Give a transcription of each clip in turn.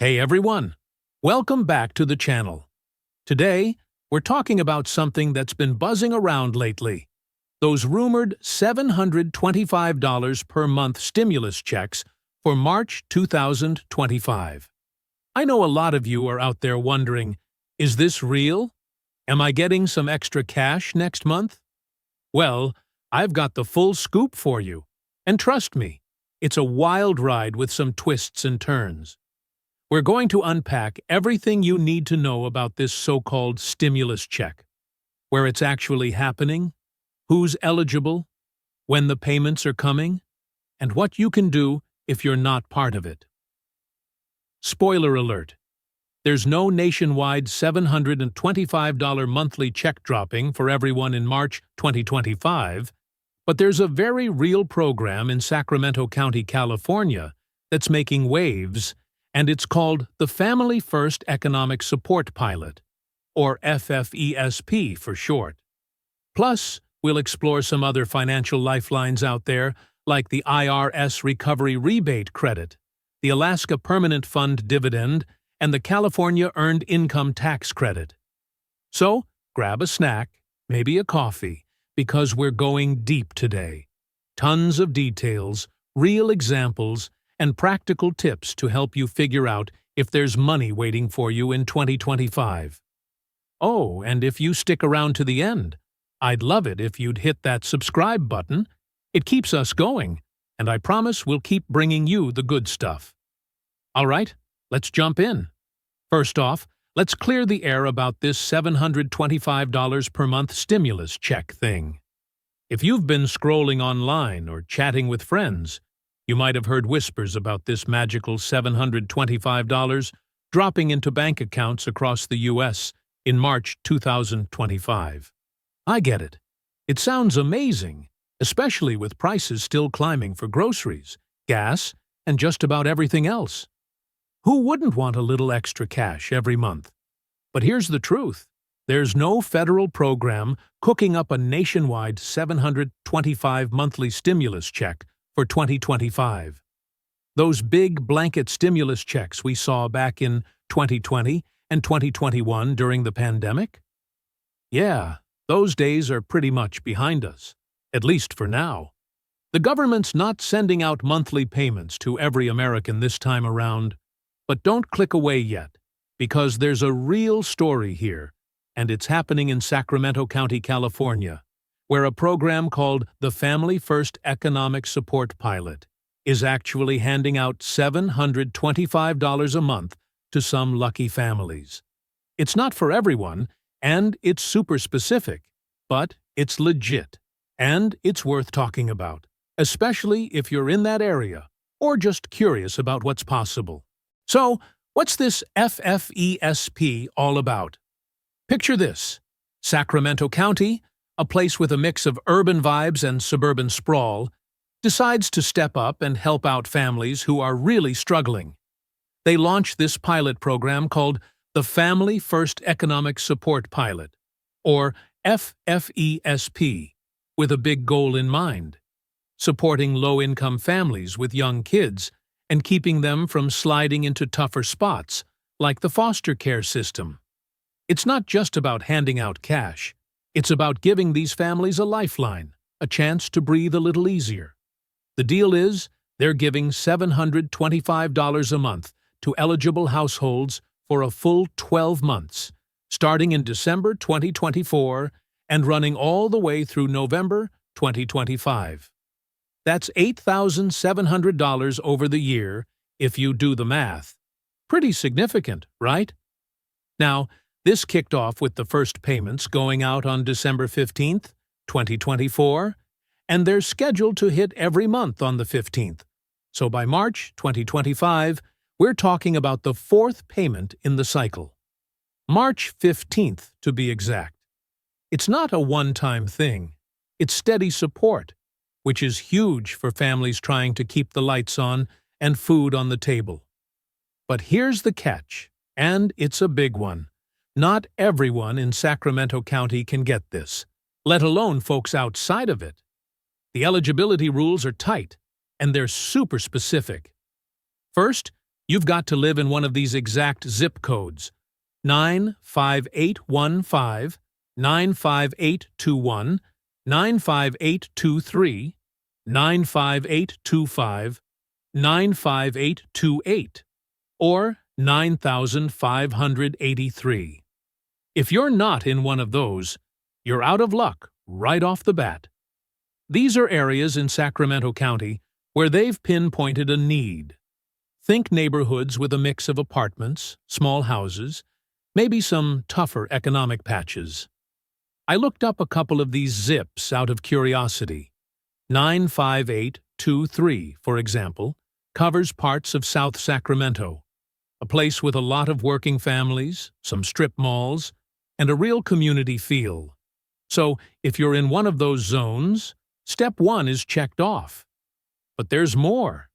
Hey everyone! Welcome back to the channel. Today, we're talking about something that's been buzzing around lately. Those rumored $725 per month stimulus checks for March 2025. I know a lot of you are out there wondering, is this real? Am I getting some extra cash next month? Well, I've got the full scoop for you. And trust me, it's a wild ride with some twists and turns. We're going to unpack everything you need to know about this so-called stimulus check, where it's actually happening, who's eligible, when the payments are coming, and what you can do if you're not part of it. Spoiler alert: there's no nationwide $725 monthly check dropping for everyone in March 2025, but there's a very real program in Sacramento County, California that's making waves, and it's called the Family First Economic Support Pilot, or FFESP for short. Plus, we'll explore some other financial lifelines out there, like the IRS Recovery Rebate Credit, the Alaska Permanent Fund Dividend, and the California Earned Income Tax Credit. So, grab a snack, maybe a coffee, because we're going deep today. Tons of details, real examples, and practical tips to help you figure out if there's money waiting for you in 2025. Oh, and if you stick around to the end, I'd love it if you'd hit that subscribe button. It keeps us going, and I promise we'll keep bringing you the good stuff. All right, let's jump in. First off, let's clear the air about this $725 per month stimulus check thing. If you've been scrolling online or chatting with friends, you might have heard whispers about this magical $725 dropping into bank accounts across the U.S. in March 2025. I get it. It sounds amazing, especially with prices still climbing for groceries, gas, and just about everything else. Who wouldn't want a little extra cash every month? But here's the truth. There's no federal program cooking up a nationwide $725 monthly stimulus check for 2025. Those big blanket stimulus checks we saw back in 2020 and 2021 during the pandemic? Yeah, those days are pretty much behind us, at least for now. The government's not sending out monthly payments to every American this time around, but don't click away yet, because there's a real story here, and it's happening in Sacramento County, California, where a program called the Family First Economic Support Pilot is actually handing out $725 a month to some lucky families. It's not for everyone, and it's super specific, but it's legit, and it's worth talking about, especially if you're in that area or just curious about what's possible. So, what's this FFESP all about? Picture this: Sacramento County, a place with a mix of urban vibes and suburban sprawl, decides to step up and help out families who are really struggling. They launch this pilot program called the Family First Economic Support Pilot, or FFESP, with a big goal in mind: supporting low-income families with young kids and keeping them from sliding into tougher spots, like the foster care system. It's not just about handing out cash. It's about giving these families a lifeline, a chance to breathe a little easier. The deal is, they're giving $725 a month to eligible households for a full 12 months, starting in December 2024 and running all the way through November 2025. That's $8,700 over the year, if you do the math. Pretty significant, right? Now, this kicked off with the first payments going out on December 15th, 2024, and they're scheduled to hit every month on the 15th. So by March 2025, we're talking about the fourth payment in the cycle. March 15th, to be exact. It's not a one-time thing. It's steady support, which is huge for families trying to keep the lights on and food on the table. But here's the catch, and it's a big one. Not everyone in Sacramento County can get this, let alone folks outside of it. The eligibility rules are tight, and they're super specific. First, You've got to live in one of these exact zip codes: 95815, 95821, 95823, 95825, 95828, or 9583. If you're not in one of those, you're out of luck right off the bat. These are areas in Sacramento County where they've pinpointed a need. Think neighborhoods with a mix of apartments, small houses, maybe some tougher economic patches. I looked up a couple of these zips out of curiosity. 95823, for example, covers parts of South Sacramento, a place with a lot of working families, some strip malls, and a real community feel. So, if you're in one of those zones, step 1 is checked off. But there's more.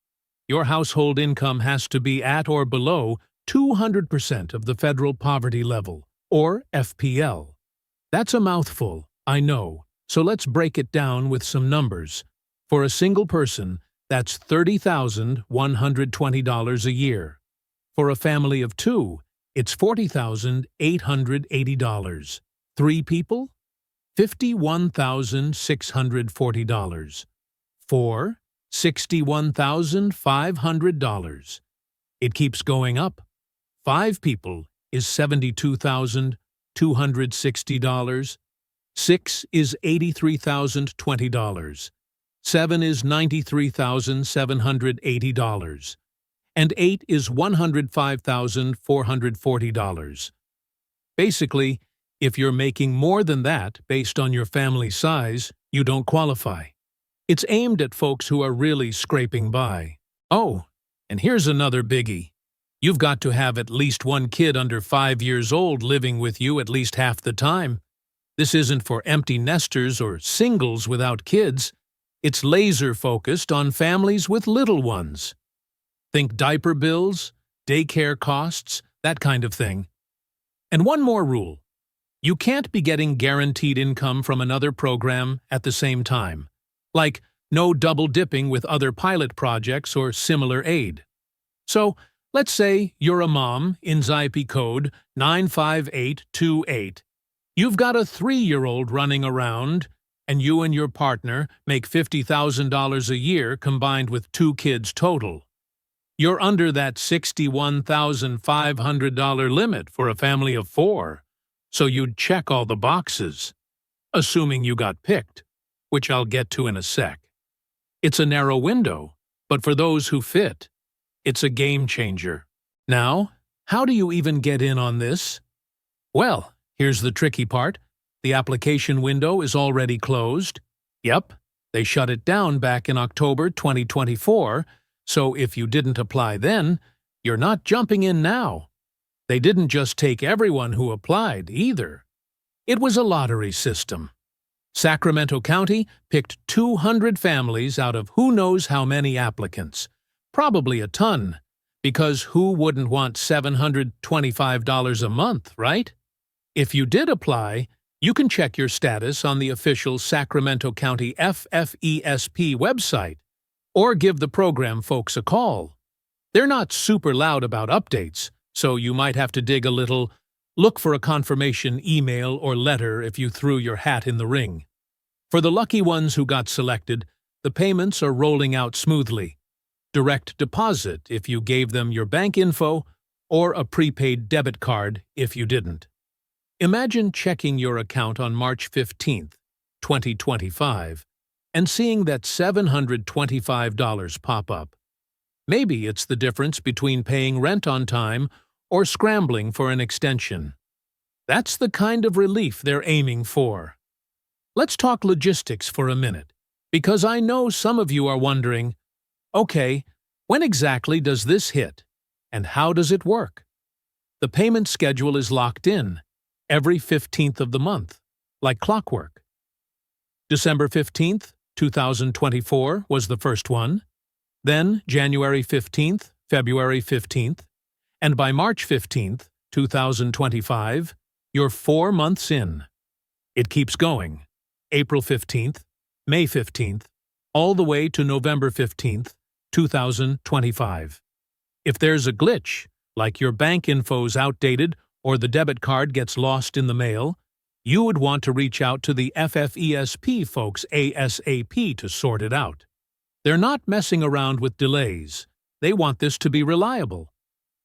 Your household income has to be at or below 200% of the federal poverty level, or FPL. That's a mouthful, I know, so let's break it down with some numbers. For a single person, that's $30,120 a year. For a family of 2, it's $40,880. 3 people? $51,640. 4, $61,500. It keeps going up. 5 people is $72,260. 6 is $83,020. 7 is $93,780. And 8 is $105,440. Basically, if you're making more than that based on your family size, you don't qualify. It's aimed at folks who are really scraping by. Oh, and here's another biggie. You've got to have at least one kid under 5 years old living with you at least half the time. This isn't for empty nesters or singles without kids. It's laser-focused on families with little ones. Think diaper bills, daycare costs, that kind of thing. And one more rule. You can't be getting guaranteed income from another program at the same time, like no double-dipping with other pilot projects or similar aid. So, let's say you're a mom in ZIP code 95828. You've got a 3-year-old running around, and you and your partner make $50,000 a year combined with 2 kids total. You're under that $61,500 limit for a family of 4, so you'd check all the boxes, assuming you got picked, which I'll get to in a sec. It's a narrow window, but for those who fit, it's a game changer. Now, how do you even get in on this? Well, here's the tricky part. The application window is already closed. Yep, they shut it down back in October 2024, so if you didn't apply then, you're not jumping in now. They didn't just take everyone who applied, either. It was a lottery system. Sacramento County picked 200 families out of who knows how many applicants. Probably a ton, because who wouldn't want $725 a month, right? If you did apply, you can check your status on the official Sacramento County FFESP website, or give the program folks a call. They're not super loud about updates, so you might have to dig a little, look for a confirmation email or letter if you threw your hat in the ring. For the lucky ones who got selected, the payments are rolling out smoothly. Direct deposit if you gave them your bank info, or a prepaid debit card if you didn't. Imagine checking your account on March 15, 2025, and seeing that $725 pop up. Maybe it's the difference between paying rent on time or scrambling for an extension. That's the kind of relief they're aiming for. Let's talk logistics for a minute, because I know some of you are wondering, okay, when exactly does this hit, and how does it work? The payment schedule is locked in, every 15th of the month, like clockwork. December 15th, 2024 was the first one, then January 15th, February 15th, and by March 15th, 2025, you're 4 months in. It keeps going. April 15th, May 15th, all the way to November 15th, 2025. If there's a glitch, like your bank info's outdated or the debit card gets lost in the mail, you would want to reach out to the FFESP folks ASAP to sort it out. They're not messing around with delays. They want this to be reliable.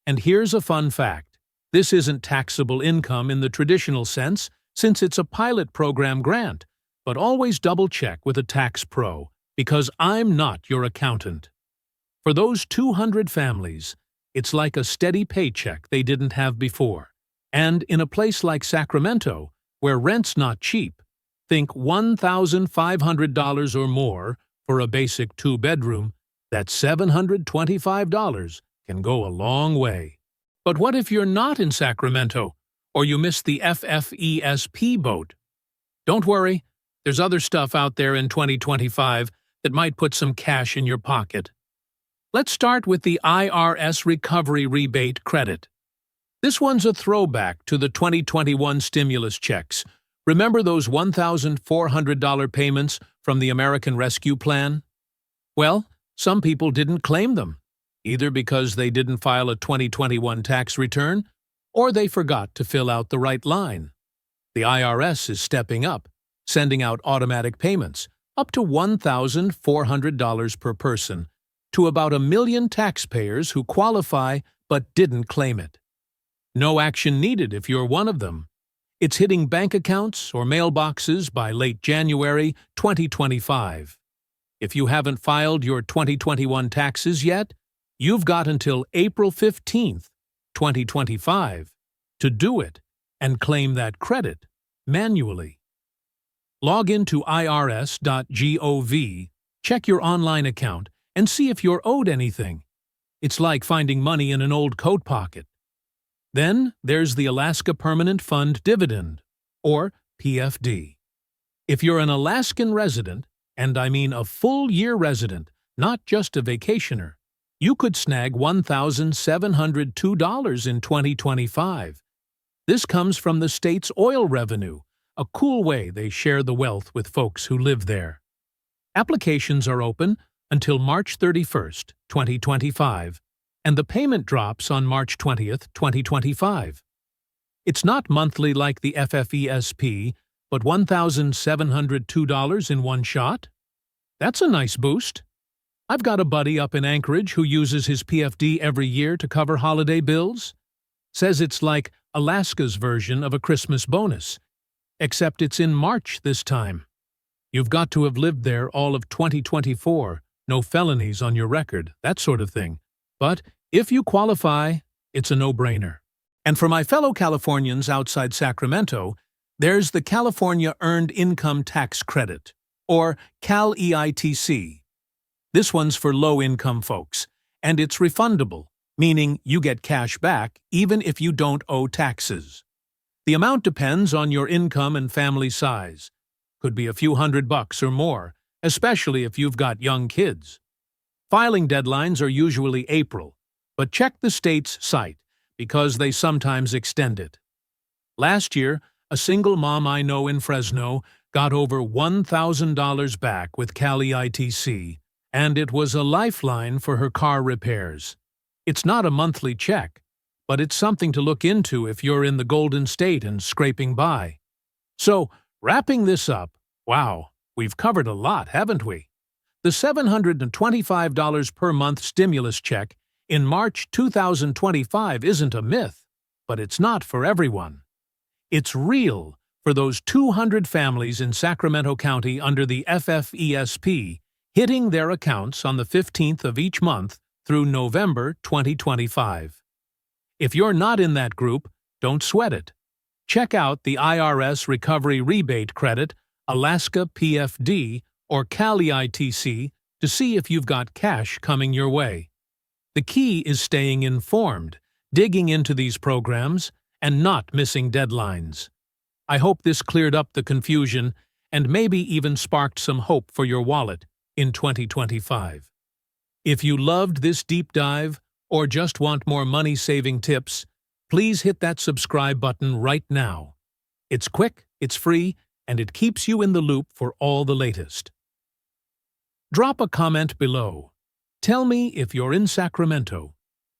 And here's a fun fact. This isn't taxable income in the traditional sense, since it's a pilot program grant, but always double-check with a tax pro, because I'm not your accountant. For those 200 families, it's like a steady paycheck they didn't have before. And in a place like Sacramento, where rent's not cheap, think $1,500 or more for a basic two-bedroom, that $725 can go a long way. But what if you're not in Sacramento, or you missed the FFESP boat? Don't worry, there's other stuff out there in 2025 that might put some cash in your pocket. Let's start with the IRS Recovery Rebate Credit. This one's a throwback to the 2021 stimulus checks. Remember those $1,400 payments from the American Rescue Plan? Well, some people didn't claim them, either because they didn't file a 2021 tax return or they forgot to fill out the right line. The IRS is stepping up, sending out automatic payments, up to $1,400 per person, to about 1 million taxpayers who qualify but didn't claim it. No action needed if you're one of them. It's hitting bank accounts or mailboxes by late January 2025. If you haven't filed your 2021 taxes yet, you've got until April 15th, 2025, to do it and claim that credit manually. Log into irs.gov, check your online account, and see if you're owed anything. It's like finding money in an old coat pocket. Then there's the Alaska Permanent Fund Dividend, or PFD. If you're an Alaskan resident, and I mean a full-year resident, not just a vacationer, you could snag $1,702 in 2025. This comes from the state's oil revenue, a cool way they share the wealth with folks who live there. Applications are open until March 31st, 2025, and the payment drops on March 20th, 2025. It's not monthly like the FFESP, but $1,702 in one shot? That's a nice boost. I've got a buddy up in Anchorage who uses his PFD every year to cover holiday bills. Says it's like Alaska's version of a Christmas bonus, except it's in March this time. You've got to have lived there all of 2024, no felonies on your record, that sort of thing. But if you qualify, it's a no-brainer. And for my fellow Californians outside Sacramento, there's the California Earned Income Tax Credit, or CAL-EITC. This one's for low-income folks, and it's refundable, meaning you get cash back even if you don't owe taxes. The amount depends on your income and family size. Could be a few $100 or more, especially if you've got young kids. Filing deadlines are usually April, but check the state's site because they sometimes extend it. Last year, a single mom I know in Fresno got over $1,000 back with CAL-EITC, and it was a lifeline for her car repairs. It's not a monthly check, but it's something to look into if you're in the Golden State and scraping by. So, wrapping this up, wow, we've covered a lot, haven't we? The $725 per month stimulus check in March 2025 isn't a myth, but it's not for everyone. It's real for those 200 families in Sacramento County under the FFESP, hitting their accounts on the 15th of each month through November 2025. If you're not in that group, don't sweat it. Check out the IRS Recovery Rebate Credit, Alaska PFD, or CAL-EITC to see if you've got cash coming your way. The key is staying informed, digging into these programs, and not missing deadlines. I hope this cleared up the confusion and maybe even sparked some hope for your wallet in 2025. If you loved this deep dive or just want more money-saving tips, please hit that subscribe button right now. It's quick, it's free, and it keeps you in the loop for all the latest. Drop a comment below. Tell me if you're in Sacramento.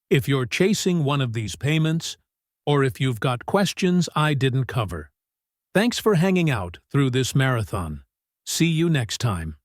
if you're chasing one of these payments, or if you've got questions I didn't cover. Thanks for hanging out through this marathon. See you next time.